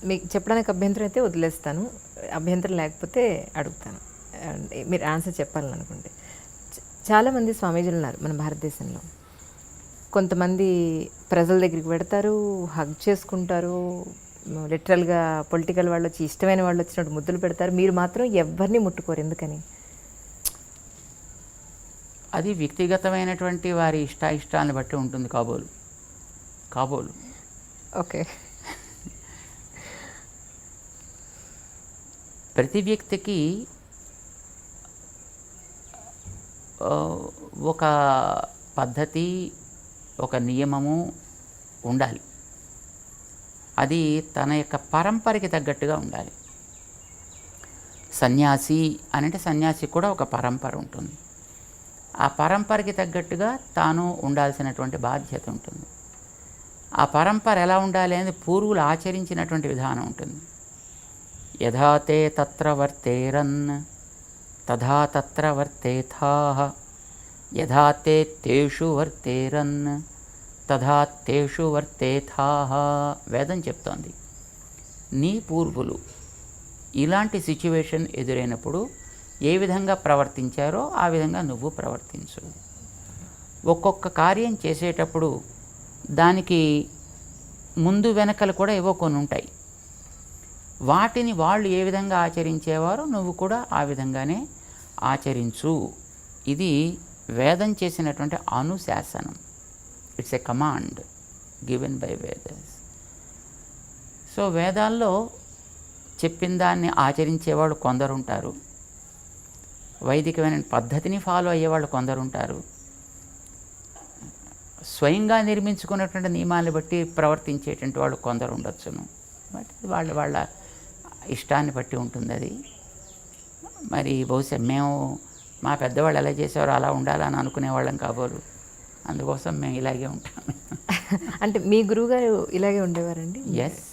మీకు చెప్పడానికి అభ్యంతరం అయితే వదిలేస్తాను. అభ్యంతరం లేకపోతే అడుగుతాను. మీరు ఆన్సర్ చెప్పాలని అనుకుంటే. చాలామంది స్వామీజీలు ఉన్నారు మన భారతదేశంలో. కొంతమంది ప్రజల దగ్గరికి పెడతారు, హగ్ చేసుకుంటారు, లిటరల్గా పొలిటికల్ వాళ్ళు వచ్చి ఇష్టమైన వాళ్ళు వచ్చినట్టు ముద్దులు పెడతారు. మీరు మాత్రం ఎవరిని ముట్టుకోరు, ఎందుకని? అది వ్యక్తిగతమైనటువంటి వారి ఇష్టాలను బట్టి ఉంటుంది కాబోలు. ఓకే. ప్రతి వ్యక్తికి ఒక పద్ధతి, ఒక నియమము ఉండాలి. అది తన యొక్క పరంపరకి తగ్గట్టుగా ఉండాలి. సన్యాసి అనంటే సన్యాసికి కూడా ఒక పరంపర ఉంటుంది. ఆ పరంపరకి తగ్గట్టుగా తాను ఉండాల్సినటువంటి బాధ్యత ఉంటుంది. ఆ పరంపర ఎలా ఉండాలి అనేది పూర్వులు ఆచరించినటువంటి విధానం ఉంటుంది. యథా తే తత్ర వర్తేరన్ తథా తత్ర వర్తేథాః, యథా తే తేషు వర్తేరన్ తథా తేషు వర్తేథాః. వేదం చెప్తోంది, నీ పూర్వులు ఇలాంటి సిచ్యువేషన్ ఎదురైనప్పుడు ఏ విధంగా ప్రవర్తించారో ఆ విధంగా నువ్వు ప్రవర్తించు. ఒక్కొక్క కార్యం చేసేటప్పుడు దానికి ముందు వెనకలు కూడా ఏవో కొన్ని ఉంటాయి. వాటిని వాళ్ళు ఏ విధంగా ఆచరించేవారో నువ్వు కూడా ఆ విధంగానే ఆచరించు. ఇది వేదం చేసినటువంటి అనుశాసనం. It's a command given by Vedas. So వేదాల్లో చెప్పిన దాన్ని ఆచరించేవాళ్ళు కొందరుంటారు, వైదికమైన పద్ధతిని ఫాలో అయ్యేవాళ్ళు కొందరుంటారు, స్వయంగా నిర్మించుకున్నటువంటి నియమాన్ని బట్టి ప్రవర్తించేటువంటి వాళ్ళు కొందరు ఉండొచ్చును. బట్ వాళ్ళ ఇష్టాన్ని బట్టి ఉంటుంది అది. మరి బహుశా మేము మా పెద్దవాళ్ళు ఎలా చేసేవారో అలా ఉండాలని అనుకునేవాళ్ళం కాబోలు. అందుకోసం మేము ఇలాగే ఉంటాం. అంటే మీ గురువుగారు ఇలాగే ఉండేవారండి? ఎస్.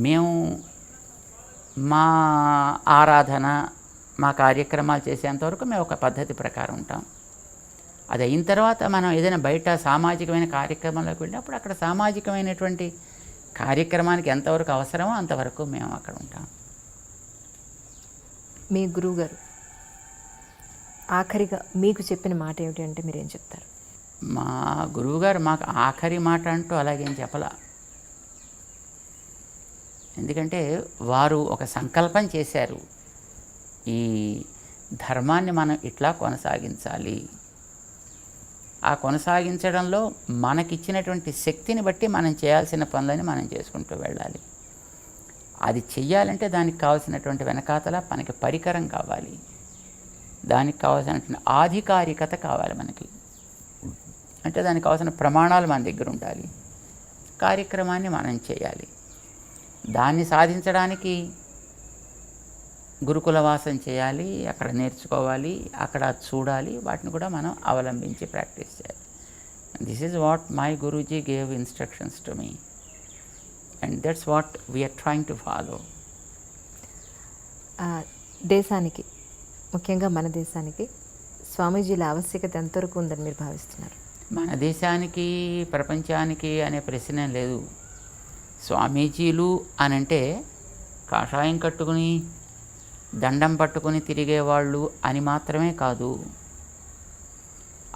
మేము మా ఆరాధన, మా కార్యక్రమాలు చేసేంతవరకు మేము ఒక పద్ధతి ప్రకారం ఉంటాం. అది అయిన తర్వాత మనం ఏదైనా బయట సామాజికమైన కార్యక్రమంలోకి వెళ్ళినప్పుడు అక్కడ సామాజికమైనటువంటి కార్యక్రమానికి ఎంతవరకు అవసరమో అంతవరకు మేము అక్కడ ఉంటాం. మీ గురువుగారు ఆఖరిగా మీకు చెప్పిన మాట ఏమిటి అంటే మీరేం చెప్తారు? మా గురువుగారు మాకు ఆఖరి మాట అంటూ అలాగేం చెప్పలా. ఎందుకంటే వారు ఒక సంకల్పం చేశారు, ఈ ధర్మాన్ని మనం ఇట్లా కొనసాగించాలి. ఆ కొనసాగించడంలో మనకిచ్చినటువంటి శక్తిని బట్టి మనం చేయాల్సిన పనులని మనం చేసుకుంటూ వెళ్ళాలి. అది చెయ్యాలంటే దానికి కావాల్సినటువంటి వెనకాతల మనకి పరికరం కావాలి, దానికి కావాల్సినటువంటి ఆధికారికత కావాలి మనకి. అంటే దానికి కావాల్సిన ప్రమాణాలు మన దగ్గర ఉండాలి. కార్యక్రమాన్ని మనం చేయాలి. దాన్ని సాధించడానికి గురుకులవాసం చేయాలి, అక్కడ నేర్చుకోవాలి, అక్కడ చూడాలి, వాటిని కూడా మనం అవలంబించి ప్రాక్టీస్ చేయాలి. This is what my Guruji gave instructions to me and that's what we're trying to follow. దేశానికి, ముఖ్యంగా మన దేశానికి స్వామీజీల ఆవశ్యకత ఎంతవరకు ఉందని మీరు భావిస్తున్నారు? మన దేశానికి, ప్రపంచానికి అనే ప్రశ్న లేదు. స్వామీజీలు అనంటే కాషాయం కట్టుకుని దండం పట్టుకుని తిరిగేవాళ్ళు అని మాత్రమే కాదు.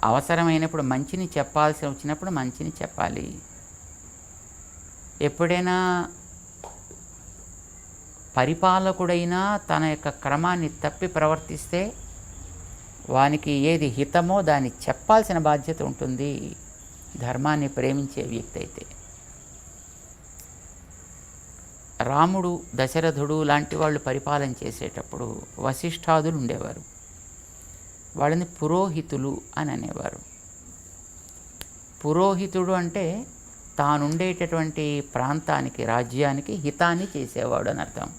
అవసరమైనప్పుడు మంచిని చెప్పాల్సి వచ్చినప్పుడు మంచిని చెప్పాలి. ఎప్పుడైనా పరిపాలకుడైనా తన యొక్క క్రమాన్ని తప్పి ప్రవర్తిస్తే వానికి ఏది హితమో దాన్ని చెప్పాల్సిన బాధ్యత ఉంటుంది, ధర్మాన్ని ప్రేమించే వ్యక్తి అయితే. రాముడు, దశరథుడు లాంటి వాళ్ళు పరిపాలన చేసేటప్పుడు వశిష్ఠాదులు ఉండేవారు. వాళ్ళని పురోహితులు అని అనేవారు. పురోహితుడు అంటే తానుండేటటువంటి ప్రాంతానికి, రాజ్యానికి హితాన్ని చేసేవాడు అని అర్థం.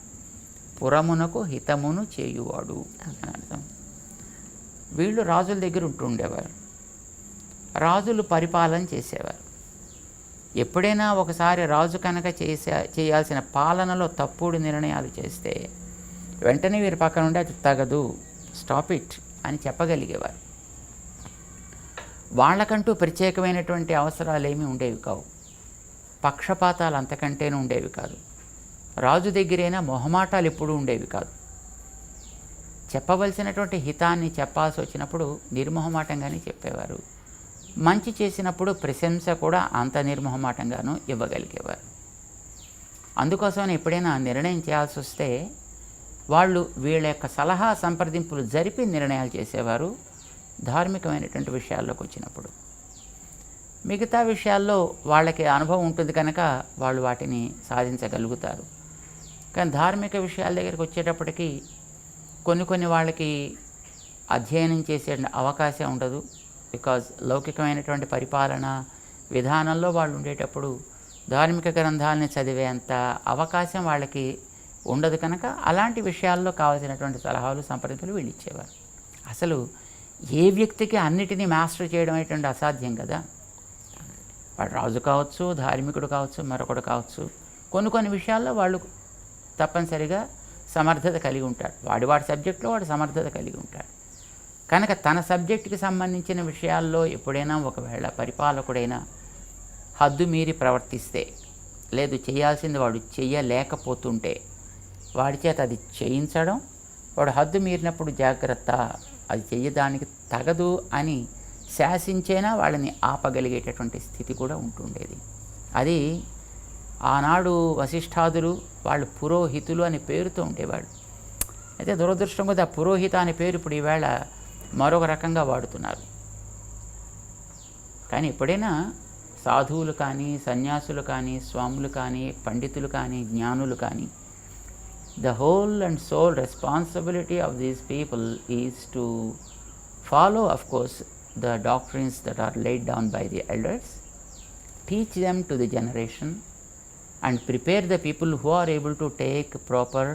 పురమునకు హితమును చేయువాడు అని అర్థం. వీళ్ళు రాజుల దగ్గర ఉంటుండేవారు. రాజులు పరిపాలన చేసేవారు. ఎప్పుడైనా ఒకసారి రాజు కనుక చేయాల్సిన పాలనలో తప్పుడు నిర్ణయాలు చేస్తే వెంటనే వీరి పక్కన ఉండి అది తగదు, స్టాప్ ఇట్ అని చెప్పగలిగేవారు. వాళ్ళకంటూ ప్రత్యేకమైనటువంటి అవసరాలు ఏమీ ఉండేవి కావు. పక్షపాతాలు అంతకంటేనూ ఉండేవి కాదు. రాజు దగ్గరైనా మొహమాటాలు ఎప్పుడూ ఉండేవి కాదు. చెప్పవలసినటువంటి హితాన్ని చెప్పాల్సి వచ్చినప్పుడు నిర్మొహమాటంగానే చెప్పేవారు. మంచి చేసినప్పుడు ప్రశంస కూడా అంత నిర్మొహమాటంగానూ ఇవ్వగలిగేవారు. అందుకోసమని ఎప్పుడైనా నిర్ణయం చేయాల్సి వస్తే వాళ్ళు వీళ్ళ యొక్క సలహా సంప్రదింపులు జరిపి నిర్ణయాలు చేసేవారు ధార్మికమైనటువంటి విషయాల్లోకి వచ్చినప్పుడు. మిగతా విషయాల్లో వాళ్ళకి అనుభవం ఉంటుంది కనుక వాళ్ళు వాటిని సాధించగలుగుతారు. కానీ ధార్మిక విషయాల దగ్గరికి వచ్చేటప్పటికి కొన్ని వాళ్ళకి అధ్యయనం చేసే అవకాశం ఉండదు. బికాజ్ లౌకికమైనటువంటి పరిపాలన విధానంలో వాళ్ళు ఉండేటప్పుడు ధార్మిక గ్రంథాలని చదివేంత అవకాశం వాళ్ళకి ఉండదు కనుక అలాంటి విషయాల్లో కావాల్సినటువంటి సలహాలు సంప్రదింపులు వీళ్ళు ఇచ్చేవారు. అసలు ఏ వ్యక్తికి అన్నిటినీ మాస్టర్ చేయడం అనేటువంటి అసాధ్యం కదా. వాడు రాజు కావచ్చు, ధార్మికుడు కావచ్చు, మరొకడు కావచ్చు. కొన్ని విషయాల్లో వాళ్ళు తప్పనిసరిగా సమర్థత కలిగి ఉంటాడు. వాడి సబ్జెక్టులో వాడు సమర్థత కలిగి ఉంటాడు కనుక తన సబ్జెక్టుకి సంబంధించిన విషయాల్లో ఎప్పుడైనా ఒకవేళ పరిపాలకుడైనా హద్దు మీరి ప్రవర్తిస్తే, లేదు చేయాల్సింది వాడు చెయ్యలేకపోతుంటే వాడి చేత అది చేయించడం, వాడు హద్దు మీరినప్పుడు జాగ్రత్త, అది చెయ్యడానికి తగదు అని శాసించేనా వాళ్ళని ఆపగలిగేటటువంటి స్థితి కూడా ఉంటుండేది. అది ఆనాడు వశిష్ఠాదులు వాళ్ళు పురోహితులు అనే పేరుతో ఉండేవాడు. అయితే దురదృష్టం కొద్ది ఆ పురోహిత అనే పేరు ఇప్పుడు ఈవేళ మరొక రకంగా వాడుతున్నారు. కానీ ఎప్పుడైనా సాధువులు కానీ, సన్యాసులు కానీ, స్వాములు కానీ, పండితులు కానీ, జ్ఞానులు కానీ, the whole and sole responsibility of these people is to follow, of course, the doctrines that are laid down by the elders, teach them to the generation, and prepare the people who are able to take proper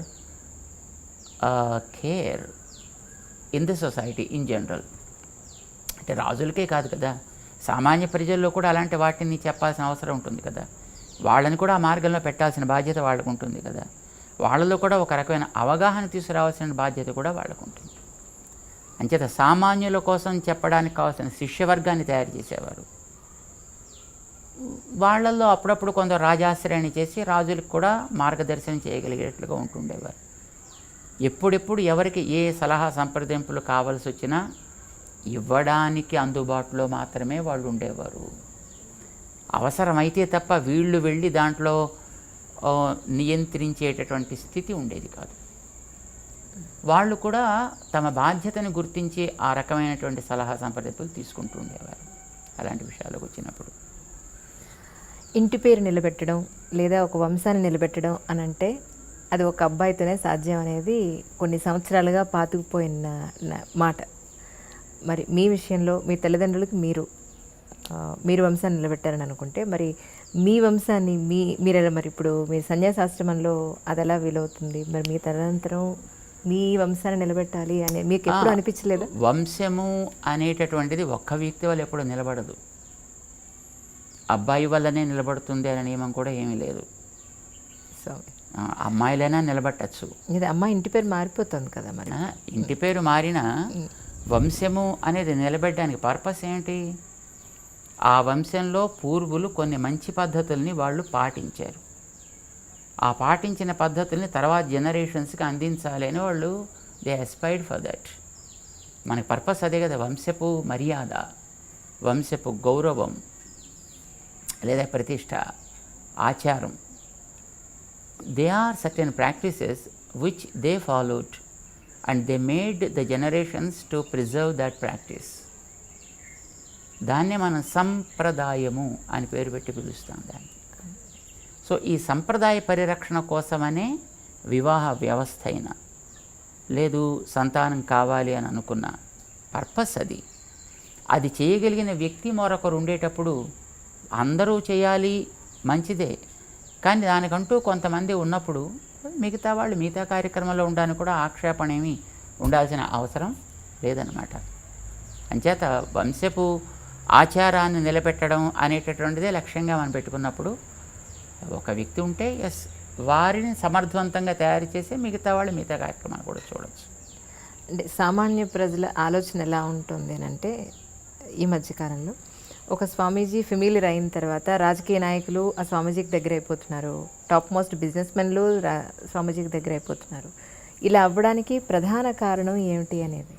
care in the society in general. అంటే రాజులకే కాదు కదా, సామాన్య ప్రజల్లో కూడా అలాంటి వాటిని చెప్పాల్సిన అవసరం ఉంటుంది కదా. వాళ్ళని కూడా ఆ మార్గంలో పెట్టాల్సిన బాధ్యత వాళ్ళకు ఉంటుంది కదా. వాళ్ళలో కూడా ఒక రకమైన అవగాహన తీసుకురావాల్సిన బాధ్యత కూడా వాళ్ళకు ఉంటుంది. అంచేత సామాన్యుల కోసం చెప్పడానికి కావాల్సిన శిష్యవర్గాన్ని తయారు చేసేవారు. వాళ్ళల్లో అప్పుడప్పుడు కొందరు రాజాశ్రయాన్ని చేసి రాజులకు కూడా మార్గదర్శనం చేయగలిగేట్లుగా ఉంటుండేవారు. ఎప్పుడెప్పుడు ఎవరికి ఏ సలహా సంప్రదింపులు కావాల్సి వచ్చినా ఇవ్వడానికి అందుబాటులో మాత్రమే వాళ్ళు ఉండేవారు. అవసరమైతే తప్ప వీళ్ళు వెళ్ళి దాంట్లో నియంత్రించేటటువంటి స్థితి ఉండేది కాదు. వాళ్ళు కూడా తమ బాధ్యతను గుర్తించి ఆ రకమైనటువంటి సలహా సంప్రదింపులు తీసుకుంటూ ఉండేవారు అలాంటి విషయాలకు వచ్చినప్పుడు. ఇంటి పేరు నిలబెట్టడం లేదా ఒక వంశాన్ని నిలబెట్టడం అని అంటే అది ఒక అబ్బాయితోనే సాధ్యం అనేది కొన్ని సంవత్సరాలుగా పాతుకుపోయిన మాట. మరి మీ విషయంలో మీ తల్లిదండ్రులకి మీరు వంశాన్ని నిలబెట్టారని అనుకుంటే మరి మీ వంశాన్ని మీరు మరి ఇప్పుడు మీ సన్యాసాశ్రమంలో అది ఎలా వీలవుతుంది? మరి మీ తదనంతరం మీ వంశాన్ని నిలబెట్టాలి అని మీకు ఎప్పుడు అనిపించలేదు? వంశము అనేటటువంటిది ఒక్క వ్యక్తి వల్ల ఎప్పుడు నిలబడదు. అబ్బాయి వల్లనే నిలబడుతుంది అనే నియమం కూడా ఏమీ లేదు. సో అమ్మాయిలైనా నిలబట్టచ్చు. ఇది అమ్మాయి ఇంటి పేరు మారిపోతుంది కదా. మరి ఇంటి పేరు మారినా వంశము అనేది నిలబెట్టడానికి పర్పస్ ఏంటి? ఆ వంశంలో పూర్వులు కొన్ని మంచి పద్ధతుల్ని వాళ్ళు పాటించారు. ఆ పాటించిన పద్ధతుల్ని తర్వాత జనరేషన్స్కి అందించాలి అని వాళ్ళు దే అస్పైర్డ్ ఫర్ దట్. మనకి పర్పస్ అదే కదా, వంశపు మర్యాద, వంశపు గౌరవం లేదా ప్రతిష్ట, ఆచారం. They are certain practices which they followed and they made the generations to preserve that practice. దాన్నే మనం సంప్రదాయము అని పేరు పెట్టి పిలుస్తాం దాన్ని. సో ఈ సంప్రదాయ పరిరక్షణ కోసమనే వివాహ వ్యవస్థ అయినా లేదు సంతానం కావాలి అని అనుకున్న పర్పస్ అది. అది చేయగలిగిన వ్యక్తి మరొకరు ఉండేటప్పుడు అందరూ చేయాలి మంచిదే, కానీ దానికంటూ కొంతమంది ఉన్నప్పుడు మిగతా వాళ్ళు మిగతా కార్యక్రమంలో ఉండడానికి కూడా ఆక్షేపణ ఏమీ ఉండాల్సిన అవసరం లేదన్నమాట. అంచేత వంశపు ఆచారాన్ని నిలబెట్టడం అనేటటువంటిదే లక్ష్యంగా మనం పెట్టుకున్నప్పుడు ఒక వ్యక్తి ఉంటే ఎస్ వారిని సమర్థవంతంగా తయారు చేసి మిగతా వాళ్ళు మిగతా కార్యక్రమాలు కూడా చూడవచ్చు. అంటే సామాన్య ప్రజల ఆలోచన ఎలా ఉంటుంది అని అంటే ఈ మధ్యకాలంలో ఒక స్వామీజీ ఫెమిలియర్ అయిన తర్వాత రాజకీయ నాయకులు ఆ స్వామీజీకి దగ్గర అయిపోతున్నారు, టాప్ మోస్ట్ బిజినెస్ మెన్లు స్వామీజీకి దగ్గర అయిపోతున్నారు. ఇలా అవ్వడానికి ప్రధాన కారణం ఏమిటి అనేది?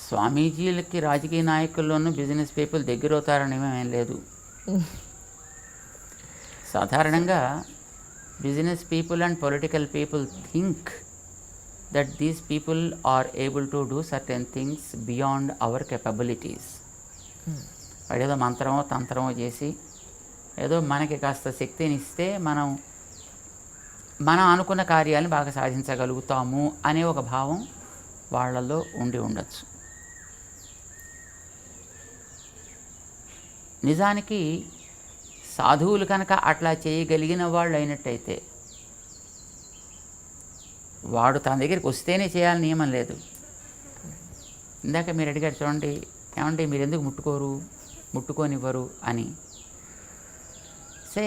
స్వామీజీలకి రాజకీయ నాయకుల్లోనూ బిజినెస్ పీపుల్ దగ్గర అవుతారని ఏం లేదు. సాధారణంగా business people and political people think that these people are able to do certain things beyond our capabilities. వాడేదో మంత్రమో తంత్రమో చేసి ఏదో మనకి కాస్త శక్తిని ఇస్తే మనం అనుకున్న కార్యాలను బాగా సాధించగలుగుతాము అనే ఒక భావం వాళ్ళల్లో ఉండి ఉండొచ్చు. నిజానికి సాధువులు కనుక అట్లా చేయగలిగిన వాళ్ళు అయినట్టయితే వాడు తన దగ్గరికి వస్తేనే చేయాలని నియమం లేదు. ఇందాక మీరు అడిగారు చూడండి, ఏమంటే మీరు ఎందుకు ముట్టుకోనివ్వరు అని. సే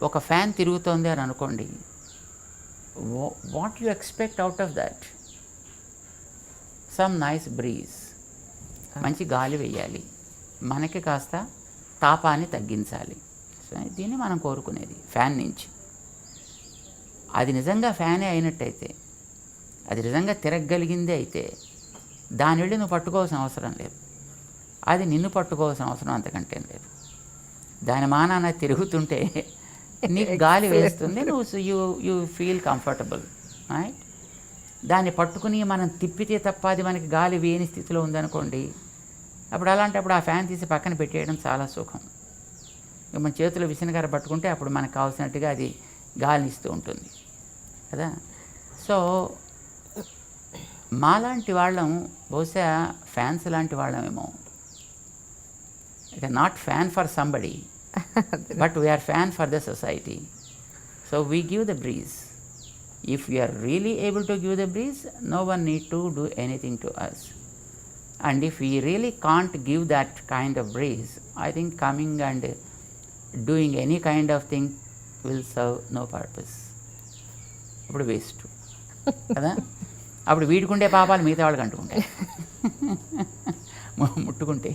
ఒక ఫ్యాన్ తిరుగుతోంది అని అనుకోండి, what you expect out of that? Some nice breeze, మంచి గాలి వేయాలి, మనకి కాస్త తాపాన్ని తగ్గించాలి. సో దీన్ని మనం కోరుకునేది ఫ్యాన్ నుంచి. అది నిజంగా ఫ్యానే అయినట్టయితే, అది నిజంగా తిరగగలిగిందే అయితే దాని వెళ్ళి నువ్వు పట్టుకోవాల్సిన అవసరం లేదు. అది నిన్ను పట్టుకోవాల్సిన అవసరం అంతకంటే లేదు. దాని మానాన తిరుగుతుంటే నీకు గాలి వేస్తుంది, నువ్వు యూ ఫీల్ కంఫర్టబుల్, రైట్? దాన్ని పట్టుకుని మనం తిప్పితే తప్ప అది మనకి గాలి వేయని స్థితిలో ఉందనుకోండి, అప్పుడు అలాంటప్పుడు ఆ ఫ్యాన్ తీసి పక్కన పెట్టేయడం చాలా సుఖం. మన చేతిలో విసనకర్ర పట్టుకుంటే అప్పుడు మనకు కావాల్సినట్టుగా అది గాలిని ఇస్తూ ఉంటుంది కదా. సో మాలాంటి వాళ్ళం బహుశా ఫ్యాన్స్ లాంటి వాళ్ళమేమో. It not fan for somebody, but we are fan for the society. So we give the breeze. If we are really able to give the breeze, no one need to do anything to us. And if we really can't give that kind of breeze, I think coming and doing any kind of thing will serve no purpose. అప్పుడు waste కదా. అప్పుడు వీడుకుంటే పాపాలు మిగతా వాళ్ళకి అంటుకుంటాయి ముట్టుకుంటే.